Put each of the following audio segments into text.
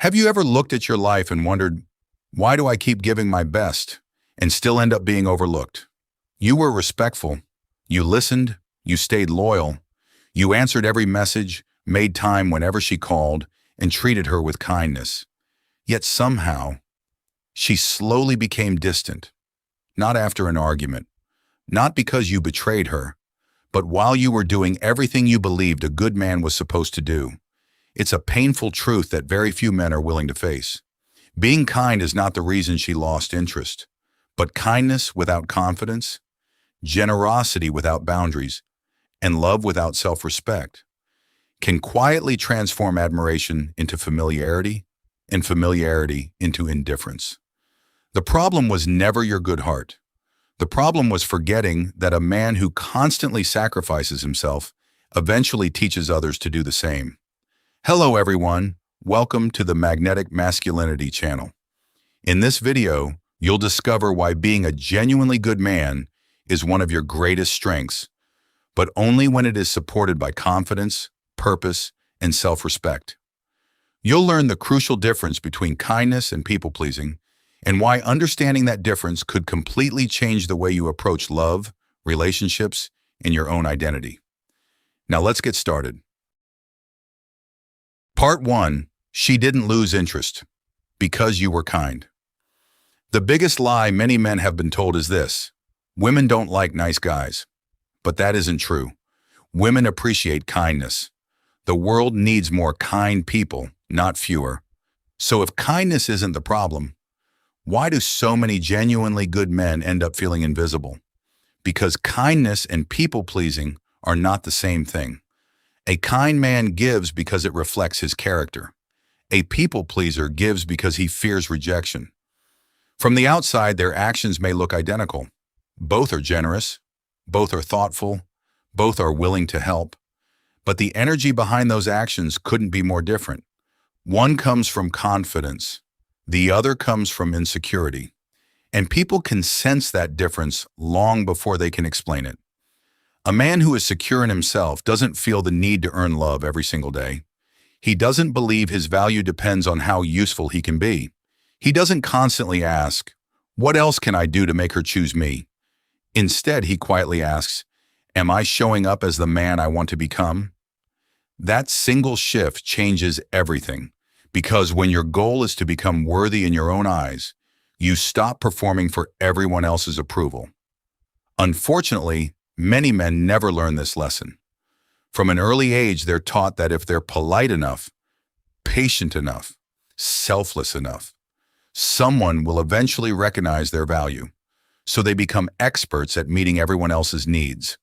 Have you ever looked at your life and wondered, why do I keep giving my best and still end up being overlooked? You were respectful, you listened, you stayed loyal, you answered every message, made time whenever she called, and treated her with kindness. Yet somehow, she slowly became distant, not after an argument, not because you betrayed her, but while you were doing everything you believed a good man was supposed to do. It's a painful truth that very few men are willing to face. Being kind is not the reason she lost interest, but kindness without confidence, generosity without boundaries, and love without self-respect can quietly transform admiration into familiarity and familiarity into indifference. The problem was never your good heart. The problem was forgetting that a man who constantly sacrifices himself eventually teaches others to do the same. Hello everyone, welcome to the Magnetic Masculinity channel. In this video, you'll discover why being a genuinely good man is one of your greatest strengths, but only when it is supported by confidence, purpose, and self-respect. You'll learn the crucial difference between kindness and people-pleasing, and why understanding that difference could completely change the way you approach love, relationships, and your own identity. Now let's get started. Part 1. She didn't lose interest because you were kind. The biggest lie many men have been told is this: women don't like nice guys. But that isn't true. Women appreciate kindness. The world needs more kind people, not fewer. So if kindness isn't the problem, why do so many genuinely good men end up feeling invisible? Because kindness and people-pleasing are not the same thing. A kind man gives because it reflects his character. A people-pleaser gives because he fears rejection. From the outside, their actions may look identical. Both are generous, both are thoughtful, both are willing to help. But the energy behind those actions couldn't be more different. One comes from confidence, the other comes from insecurity. And people can sense that difference long before they can explain it. A man who is secure in himself doesn't feel the need to earn love every single day. He doesn't believe his value depends on how useful he can be. He doesn't constantly ask, what else can I do to make her choose me? Instead, he quietly asks, am I showing up as the man I want to become? That single shift changes everything, because when your goal is to become worthy in your own eyes, you stop performing for everyone else's approval. Unfortunately, many men never learn this lesson. From an early age, they're taught that if they're polite enough, patient enough, selfless enough, someone will eventually recognize their value. So they become experts at meeting everyone else's needs.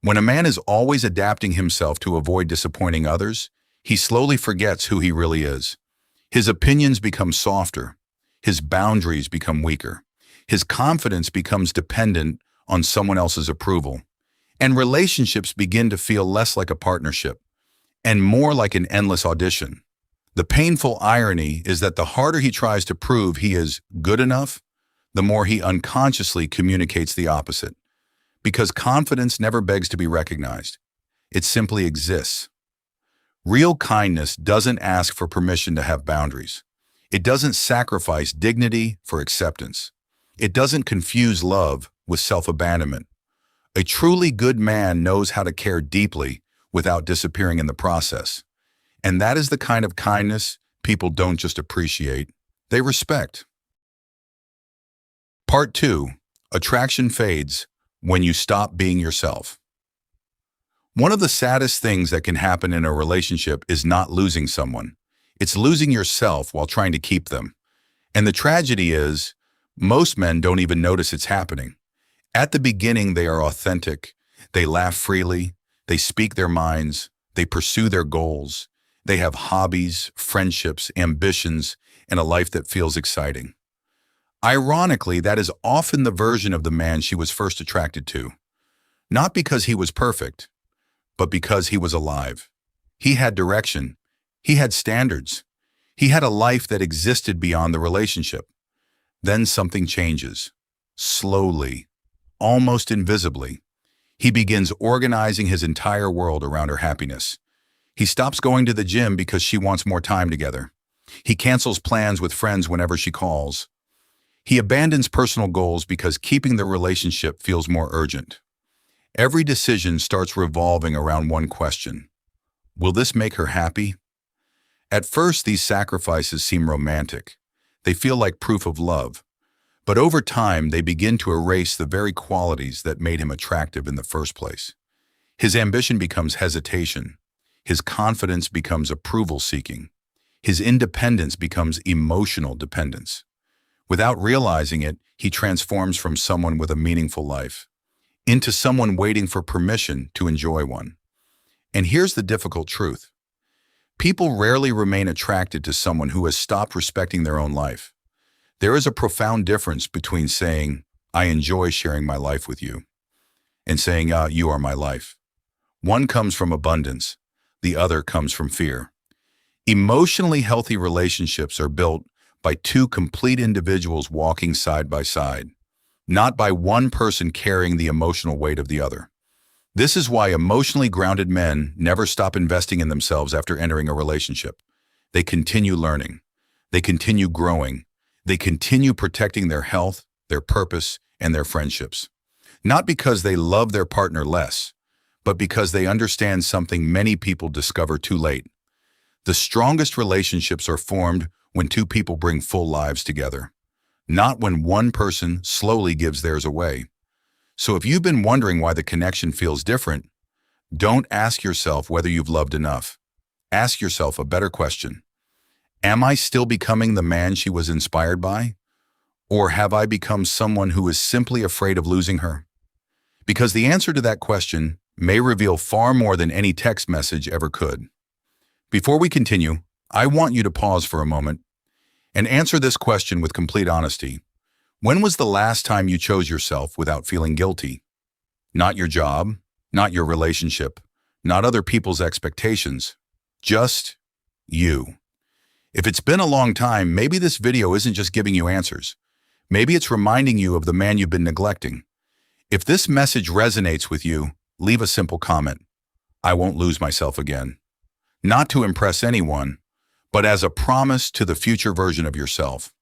When a man is always adapting himself to avoid disappointing others, he slowly forgets who he really is. His opinions become softer. His boundaries become weaker. His confidence becomes dependent on someone else's approval, and relationships begin to feel less like a partnership and more like an endless audition. The painful irony is that the harder he tries to prove he is good enough, the more he unconsciously communicates the opposite. Because confidence never begs to be recognized. It simply exists. Real kindness doesn't ask for permission to have boundaries. It doesn't sacrifice dignity for acceptance. It doesn't confuse love with self-abandonment. A truly good man knows how to care deeply without disappearing in the process. And that is the kind of kindness people don't just appreciate, they respect. Part 2. Attraction fades when you stop being yourself. One of the saddest things that can happen in a relationship is not losing someone. It's losing yourself while trying to keep them. And the tragedy is, most men don't even notice it's happening. At the beginning, they are authentic. They laugh freely. They speak their minds. They pursue their goals. They have hobbies, friendships, ambitions, and a life that feels exciting. Ironically, that is often the version of the man she was first attracted to. Not because he was perfect, but because he was alive. He had direction. He had standards. He had a life that existed beyond the relationship. Then something changes. Slowly, almost invisibly, he begins organizing his entire world around her happiness. He stops going to the gym because she wants more time together. He cancels plans with friends whenever she calls. He abandons personal goals because keeping the relationship feels more urgent. Every decision starts revolving around one question. Will this make her happy? At first, these sacrifices seem romantic. They feel like proof of love. But over time, they begin to erase the very qualities that made him attractive in the first place. His ambition becomes hesitation. His confidence becomes approval-seeking. His independence becomes emotional dependence. Without realizing it, he transforms from someone with a meaningful life into someone waiting for permission to enjoy one. And here's the difficult truth. People rarely remain attracted to someone who has stopped respecting their own life. There is a profound difference between saying, "I enjoy sharing my life with you," and saying, "You are my life." One comes from abundance, the other comes from fear. Emotionally healthy relationships are built by two complete individuals walking side by side, not by one person carrying the emotional weight of the other. This is why emotionally grounded men never stop investing in themselves after entering a relationship. They continue learning. They continue growing. They continue protecting their health, their purpose, and their friendships. Not because they love their partner less, but because they understand something many people discover too late. The strongest relationships are formed when two people bring full lives together, not when one person slowly gives theirs away. So if you've been wondering why the connection feels different, don't ask yourself whether you've loved enough. Ask yourself a better question. Am I still becoming the man she was inspired by? Or have I become someone who is simply afraid of losing her? Because the answer to that question may reveal far more than any text message ever could. Before we continue, I want you to pause for a moment and answer this question with complete honesty. When was the last time you chose yourself without feeling guilty? Not your job, not your relationship, not other people's expectations, just you. If it's been a long time, maybe this video isn't just giving you answers. Maybe it's reminding you of the man you've been neglecting. If this message resonates with you, leave a simple comment. I won't lose myself again. Not to impress anyone, but as a promise to the future version of yourself.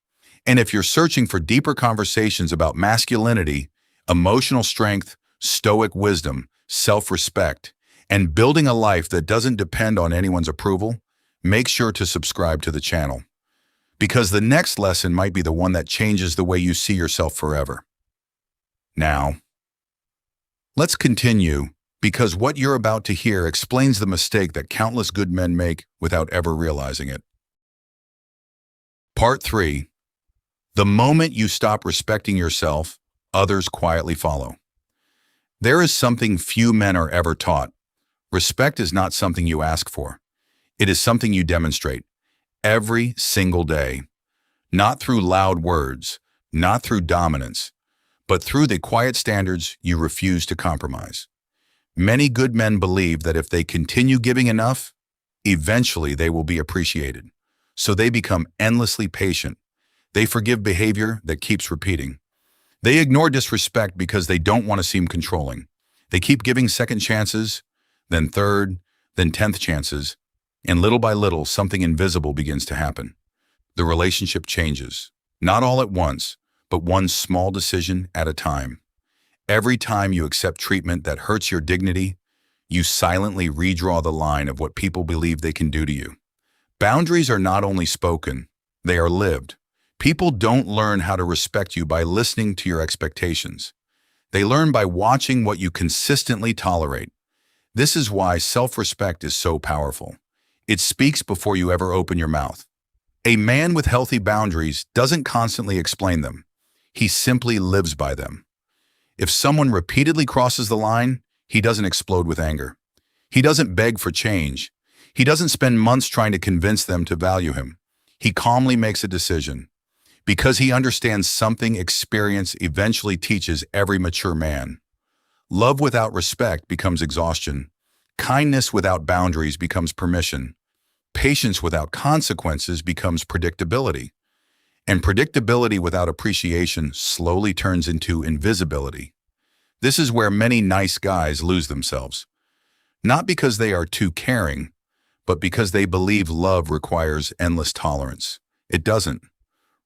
And if you're searching for deeper conversations about masculinity, emotional strength, stoic wisdom, self-respect, and building a life that doesn't depend on anyone's approval, make sure to subscribe to the channel. Because the next lesson might be the one that changes the way you see yourself forever. Now, let's continue, because what you're about to hear explains the mistake that countless good men make without ever realizing it. Part 3. The moment you stop respecting yourself, others quietly follow. There is something few men are ever taught. Respect is not something you ask for. It is something you demonstrate every single day. Not through loud words, not through dominance, but through the quiet standards you refuse to compromise. Many good men believe that if they continue giving enough, eventually they will be appreciated. So they become endlessly patient. They forgive behavior that keeps repeating. They ignore disrespect because they don't want to seem controlling. They keep giving second chances, then third, then 10th chances, and little by little, something invisible begins to happen. The relationship changes, not all at once, but one small decision at a time. Every time you accept treatment that hurts your dignity, you silently redraw the line of what people believe they can do to you. Boundaries are not only spoken, they are lived. People don't learn how to respect you by listening to your expectations. They learn by watching what you consistently tolerate. This is why self-respect is so powerful. It speaks before you ever open your mouth. A man with healthy boundaries doesn't constantly explain them. He simply lives by them. If someone repeatedly crosses the line, he doesn't explode with anger. He doesn't beg for change. He doesn't spend months trying to convince them to value him. He calmly makes a decision. Because he understands something experience eventually teaches every mature man. Love without respect becomes exhaustion. Kindness without boundaries becomes permission. Patience without consequences becomes predictability. And predictability without appreciation slowly turns into invisibility. This is where many nice guys lose themselves. Not because they are too caring, but because they believe love requires endless tolerance. It doesn't.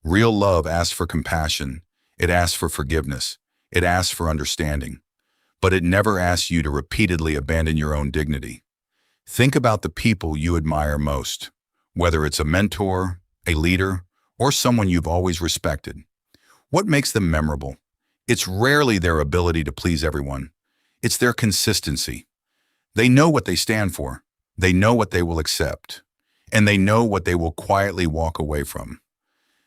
Real love asks for compassion. It asks for forgiveness. It asks for understanding. But it never asks you to repeatedly abandon your own dignity. Think about the people you admire most, whether it's a mentor, a leader, or someone you've always respected. What makes them memorable? It's rarely their ability to please everyone. It's their consistency. They know what they stand for. They know what they will accept. And they know what they will quietly walk away from.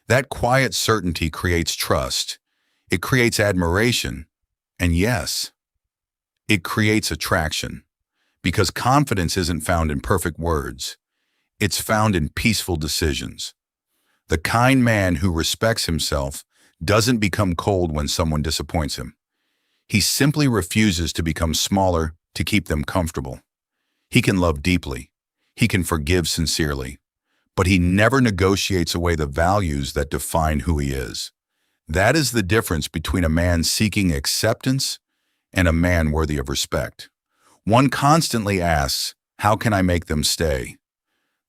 That quiet certainty creates trust. It creates admiration. And yes, it creates attraction. Because confidence isn't found in perfect words. It's found in peaceful decisions. The kind man who respects himself doesn't become cold when someone disappoints him. He simply refuses to become smaller to keep them comfortable. He can love deeply. He can forgive sincerely. But he never negotiates away the values that define who he is. That is the difference between a man seeking acceptance and a man worthy of respect. One constantly asks, how can I make them stay?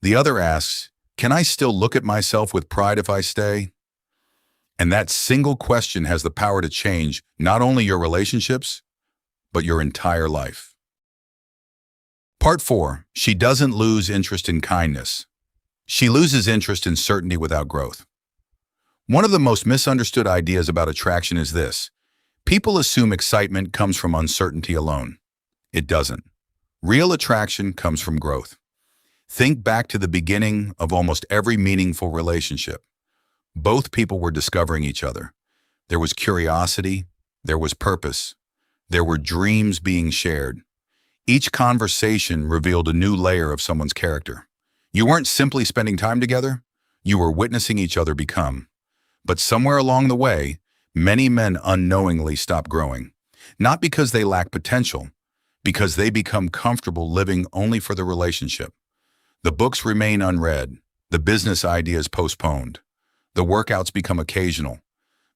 The other asks, can I still look at myself with pride if I stay? And that single question has the power to change not only your relationships, but your entire life. Part 4. She doesn't lose interest in kindness. She loses interest in certainty without growth. One of the most misunderstood ideas about attraction is this. People assume excitement comes from uncertainty alone. It doesn't. Real attraction comes from growth. Think back to the beginning of almost every meaningful relationship. Both people were discovering each other. There was curiosity, there was purpose, there were dreams being shared. Each conversation revealed a new layer of someone's character. You weren't simply spending time together, you were witnessing each other become. But somewhere along the way, many men unknowingly stop growing. Not because they lack potential, because they become comfortable living only for the relationship. The books remain unread, the business ideas postponed, the workouts become occasional,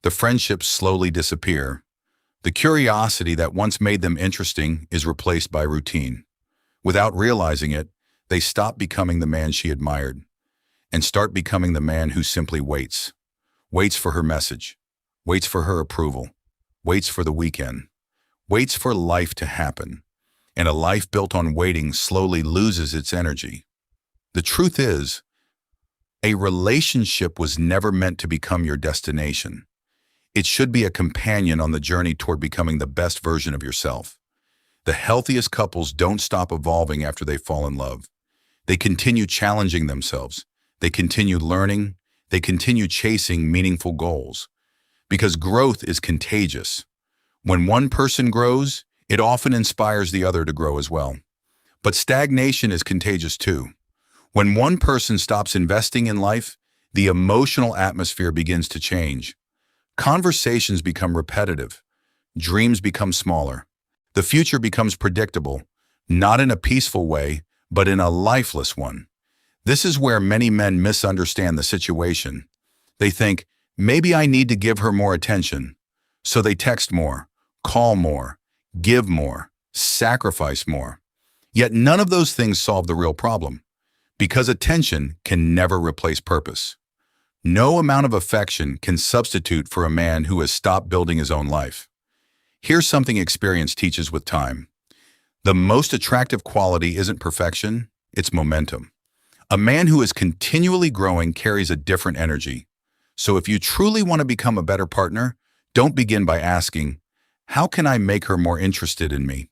the friendships slowly disappear. The curiosity that once made them interesting is replaced by routine. Without realizing it, they stop becoming the man she admired and start becoming the man who simply waits. Waits for her message, waits for her approval, waits for the weekend, waits for life to happen. And a life built on waiting slowly loses its energy. The truth is, a relationship was never meant to become your destination. It should be a companion on the journey toward becoming the best version of yourself. The healthiest couples don't stop evolving after they fall in love. They continue challenging themselves. They continue learning. They continue chasing meaningful goals. Because growth is contagious. When one person grows, it often inspires the other to grow as well. But stagnation is contagious too. When one person stops investing in life, the emotional atmosphere begins to change. Conversations become repetitive. Dreams become smaller. The future becomes predictable, not in a peaceful way, but in a lifeless one. This is where many men misunderstand the situation. They think, maybe I need to give her more attention. So they text more, call more, give more, sacrifice more. Yet none of those things solve the real problem, because attention can never replace purpose. No amount of affection can substitute for a man who has stopped building his own life. Here's something experience teaches with time. The most attractive quality isn't perfection, it's momentum. A man who is continually growing carries a different energy. So if you truly want to become a better partner, don't begin by asking, how can I make her more interested in me?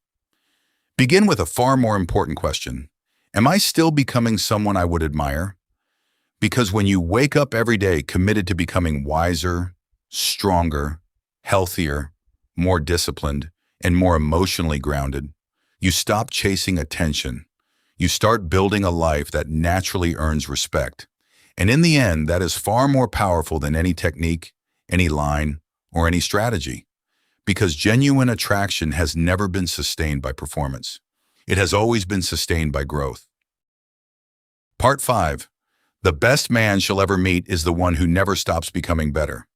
Begin with a far more important question. Am I still becoming someone I would admire? Because when you wake up every day committed to becoming wiser, stronger, healthier, more disciplined, and more emotionally grounded, you stop chasing attention. You start building a life that naturally earns respect. And in the end, that is far more powerful than any technique, any line, or any strategy. Because genuine attraction has never been sustained by performance. It has always been sustained by growth. Part 5. The best man she'll ever meet is the one who never stops becoming better.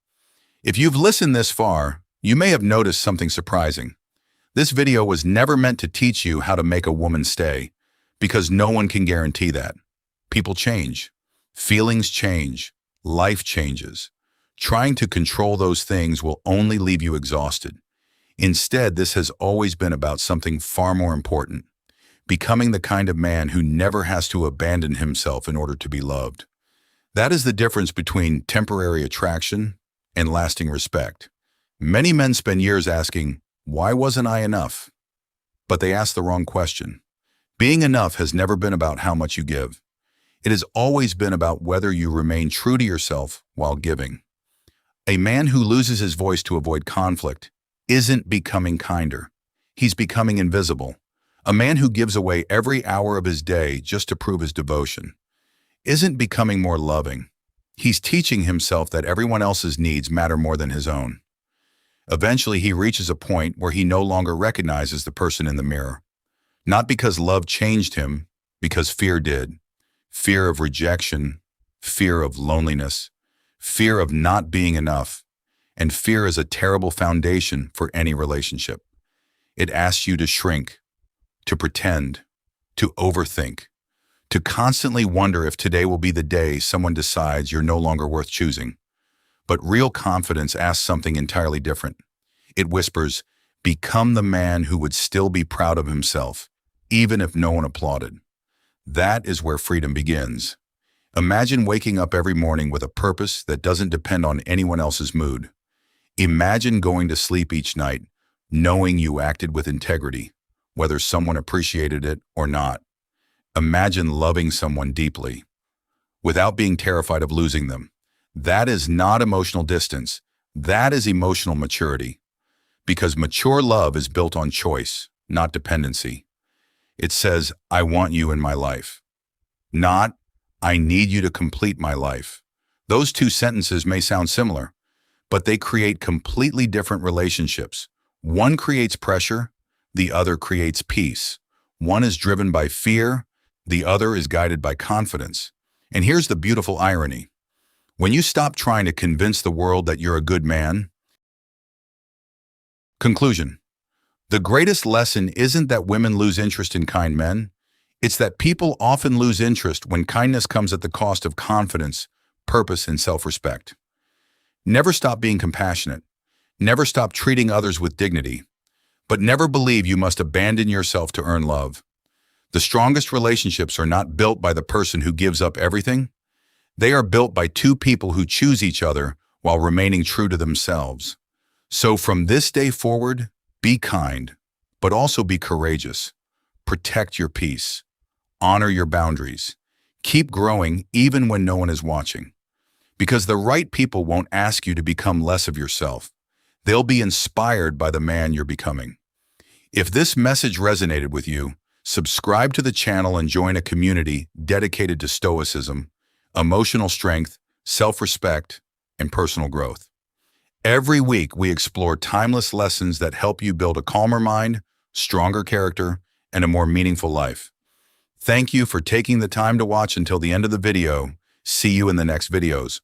If you've listened this far, you may have noticed something surprising. This video was never meant to teach you how to make a woman stay, Because no one can guarantee that. People change. Feelings change. Life changes. Trying to control those things will only leave you exhausted. Instead, this has always been about something far more important: becoming the kind of man who never has to abandon himself in order to be loved. That is the difference between temporary attraction and lasting respect. Many men spend years asking, "Why wasn't I enough?" But they ask the wrong question. Being enough has never been about how much you give. It has always been about whether you remain true to yourself while giving. A man who loses his voice to avoid conflict isn't becoming kinder. He's becoming invisible. A man who gives away every hour of his day just to prove his devotion isn't becoming more loving. He's teaching himself that everyone else's needs matter more than his own. Eventually, he reaches a point where he no longer recognizes the person in the mirror. Not because love changed him, because fear did. Fear of rejection, fear of loneliness, fear of not being enough, and fear is a terrible foundation for any relationship. It asks you to shrink, to pretend, to overthink, to constantly wonder if today will be the day someone decides you're no longer worth choosing. But real confidence asks something entirely different. It whispers, "Become the man who would still be proud of himself, even if no one applauded." That is where freedom begins. Imagine waking up every morning with a purpose that doesn't depend on anyone else's mood. Imagine going to sleep each night knowing you acted with integrity, whether someone appreciated it or not. Imagine loving someone deeply, without being terrified of losing them. That is not emotional distance. That is emotional maturity. Because mature love is built on choice, not dependency. It says, "I want you in my life." Not, "I need you to complete my life." Those two sentences may sound similar, but they create completely different relationships. One creates pressure, the other creates peace. One is driven by fear, the other is guided by confidence. And here's the beautiful irony. When you stop trying to convince the world that you're a good man. Conclusion. The greatest lesson isn't that women lose interest in kind men. It's that people often lose interest when kindness comes at the cost of confidence, purpose, and self-respect. Never stop being compassionate. Never stop treating others with dignity. But never believe you must abandon yourself to earn love. The strongest relationships are not built by the person who gives up everything. They are built by two people who choose each other while remaining true to themselves. So from this day forward, be kind, but also be courageous. Protect your peace. Honor your boundaries. Keep growing even when no one is watching. Because the right people won't ask you to become less of yourself. They'll be inspired by the man you're becoming. If this message resonated with you, subscribe to the channel and join a community dedicated to stoicism, emotional strength, self-respect, and personal growth. Every week, we explore timeless lessons that help you build a calmer mind, stronger character, and a more meaningful life. Thank you for taking the time to watch until the end of the video. See you in the next videos.